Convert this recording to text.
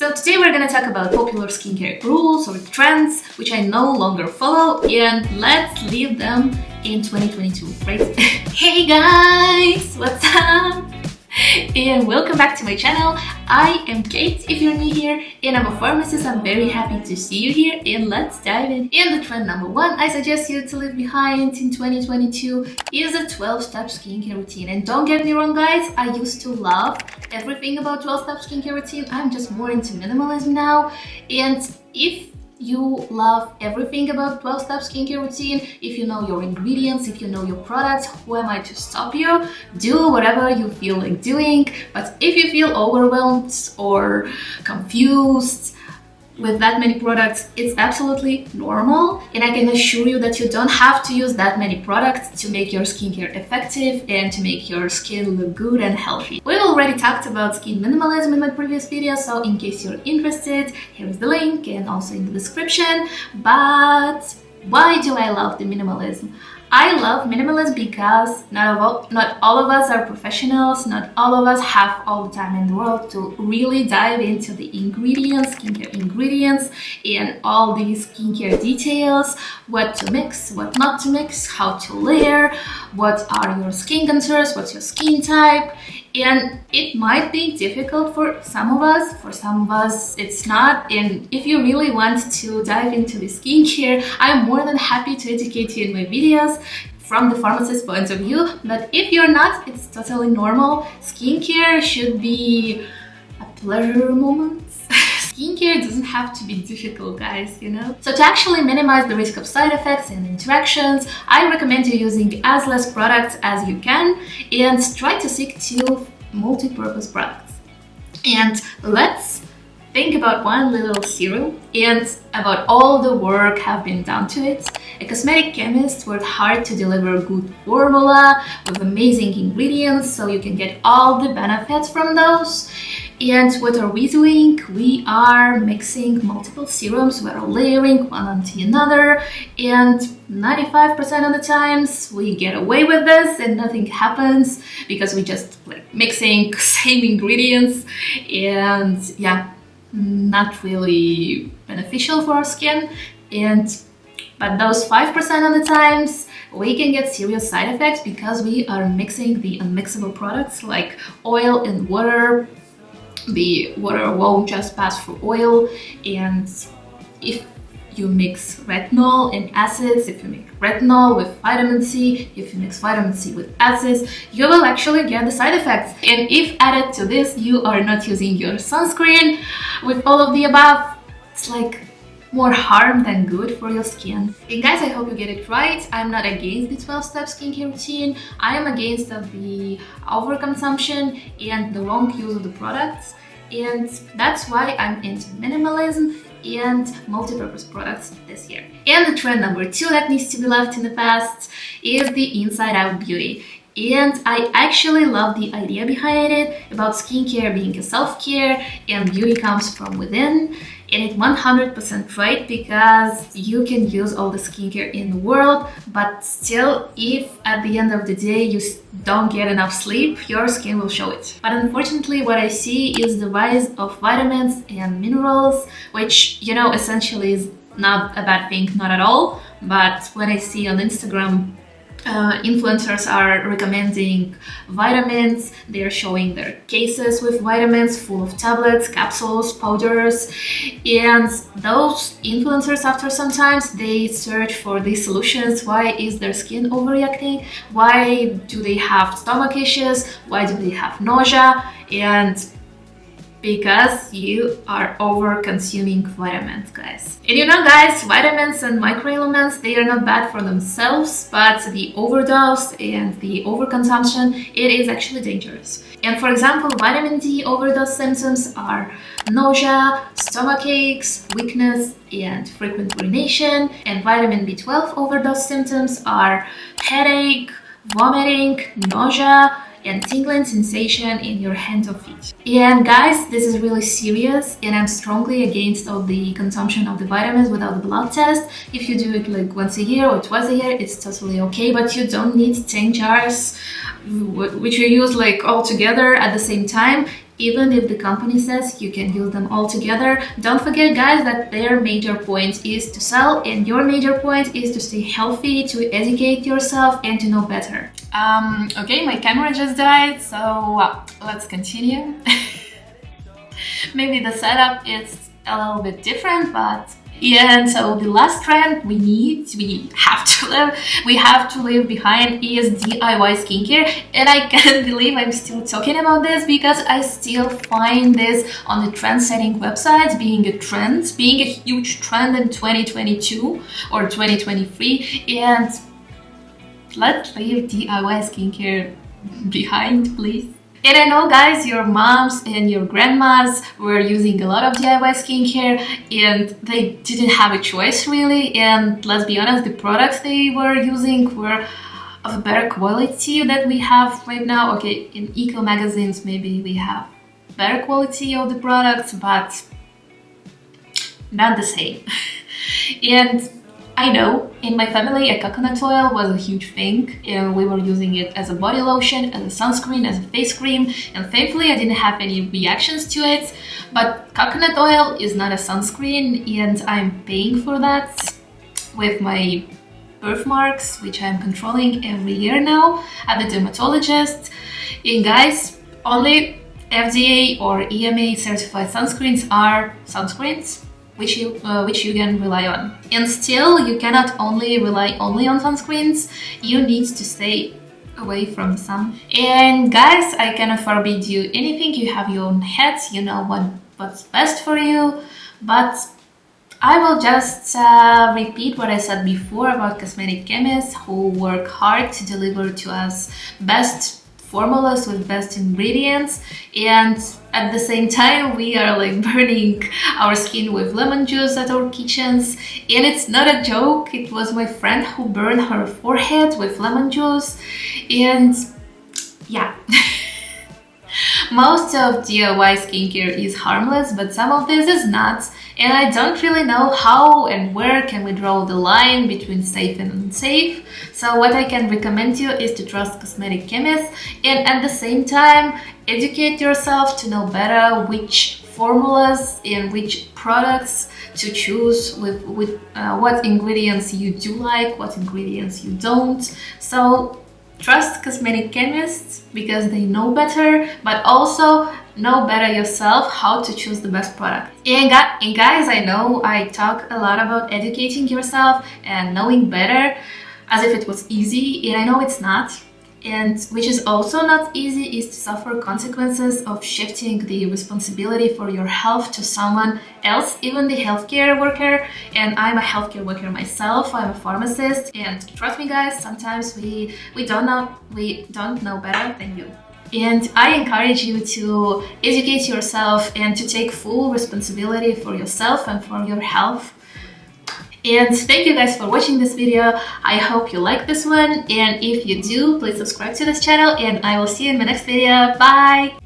So today we're gonna talk about popular skincare rules or trends which I no longer follow, and let's leave them in 2022, right? Hey guys, what's up? And welcome back to my channel. I am Kate if you're new here, and I'm a pharmacist. I'm very happy to see you here, and let's dive in. And the trend number one I suggest you to leave behind in 2022 is a 12-step skincare routine. And don't get me wrong guys, I used to love everything about 12-step skincare routine. I'm just more into minimalism now. And if you love everything about 12-step skincare routine, if you know your ingredients, if you know your products, who am I to stop you? Do whatever you feel like doing. But if you feel overwhelmed or confused with that many products, it's absolutely normal, and I can assure you that you don't have to use that many products to make your skincare effective and to make your skin look good and healthy. We've already talked about skin minimalism in my previous video, so in case you're interested, here is the link and also in the description. But why do I love the minimalism? I love minimalism because not all of us are professionals, not all of us have all the time in the world to really dive into the ingredients, skincare ingredients, and all these skincare details, what to mix, what not to mix, how to layer, what are your skin contours, what's your skin type. And it might be difficult for some of us it's not. And if you really want to dive into the skincare, I'm more than happy to educate you in my videos from the pharmacist point of view. But if you're not, it's totally normal. Skincare should be a pleasure moment. Skincare doesn't have to be difficult, guys, you know? So to actually minimize the risk of side effects and interactions, I recommend you using as less products as you can and try to stick to multi-purpose products. And let's think about one little serum and about all the work have been done to it. A cosmetic chemist worked hard to deliver a good formula with amazing ingredients so you can get all the benefits from those. And what are we doing? We are mixing multiple serums, we are layering one onto another, and 95% of the times we get away with this and nothing happens because we just mixing same ingredients, and yeah, not really beneficial for our skin. But those 5% of the times we can get serious side effects because we are mixing the unmixable products like oil and water. The water won't just pass through oil, and if you mix retinol and acids, if you mix retinol with vitamin C, if you mix vitamin C with acids, you will actually get the side effects. And if added to this you are not using your sunscreen with all of the above, it's like more harm than good for your skin. And guys, I hope you get it right. I'm not against the 12-step skincare routine. I am against the overconsumption and the wrong use of the products. And that's why I'm into minimalism and multi-purpose products this year. And the trend number two that needs to be left in the past is the inside-out beauty. And I actually love the idea behind it about skincare being a self-care and beauty comes from within. And it's 100% right, because you can use all the skincare in the world, but still, if at the end of the day you don't get enough sleep, your skin will show it. But unfortunately, what I see is the rise of vitamins and minerals, which, you know, essentially is not a bad thing, not at all. But when I see on Instagram, influencers are recommending vitamins, they're showing their cases with vitamins full of tablets, capsules, powders, and those influencers, after sometimes they search for these solutions. Why is their skin overreacting? Why do they have stomach issues? Why do they have nausea? And because you are over consuming vitamins, guys. And you know guys, vitamins and microelements, they are not bad for themselves, but the overdose and the overconsumption, it is actually dangerous. And for example, vitamin D overdose symptoms are nausea, stomach aches, weakness, and frequent urination. And vitamin B12 overdose symptoms are headache, vomiting, nausea, and tingling sensation in your hands or feet. And guys, this is really serious, and I'm strongly against all the consumption of the vitamins without the blood test. If you do it like once a year or twice a year, it's totally okay, but you don't need 10 jars which you use like all together at the same time. even if the company says you can use them all together. Don't forget, guys, that their major point is to sell and your major point is to stay healthy, to educate yourself and to know better. Okay, my camera just died, so let's continue. Maybe the setup is a little bit different, but yeah. And so the last trend we have to leave behind is DIY skincare. And I can't believe I'm still talking about this because I still find this on the trend-setting websites being a huge trend in 2022 or 2023. And let's leave DIY skincare behind, please. And I know, guys, your moms and your grandmas were using a lot of DIY skincare and they didn't have a choice really. And let's be honest, the products they were using were of a better quality that we have right now. Okay, in eco magazines maybe we have better quality of the products, but not the same. And I know in my family a coconut oil was a huge thing and we were using it as a body lotion, as a sunscreen, as a face cream, and thankfully I didn't have any reactions to it. But coconut oil is not a sunscreen and I'm paying for that with my birthmarks, which I'm controlling every year now at the dermatologist. And guys, only FDA or EMA certified sunscreens are sunscreens which you can rely on. And still, you cannot rely only on sunscreens. You need to stay away from the sun. And guys, I cannot forbid you anything. You have your own head. You know what's best for you. But I will just repeat what I said before about cosmetic chemists who work hard to deliver to us best formulas with best ingredients, and at the same time we are like burning our skin with lemon juice at our kitchens. And it's not a joke, it was my friend who burned her forehead with lemon juice. And yeah. Most of DIY skincare is harmless, but some of this is not. And I don't really know how and where can we draw the line between safe and unsafe. So what I can recommend you is to trust cosmetic chemists and at the same time educate yourself to know better which formulas and which products to choose with what ingredients you do like, what ingredients you don't. So trust cosmetic chemists because they know better, but also know better yourself how to choose the best product. And guys, I know I talk a lot about educating yourself and knowing better as if it was easy, and I know it's not. And which is also not easy is to suffer consequences of shifting the responsibility for your health to someone else, even the healthcare worker. And I'm a healthcare worker myself. I'm a pharmacist, and trust me, guys, sometimes we don't know better than you. And I encourage you to educate yourself and to take full responsibility for yourself and for your health. And thank you guys for watching this video. I hope you like this one, and if you do, please subscribe to this channel and I will see you in my next video. Bye!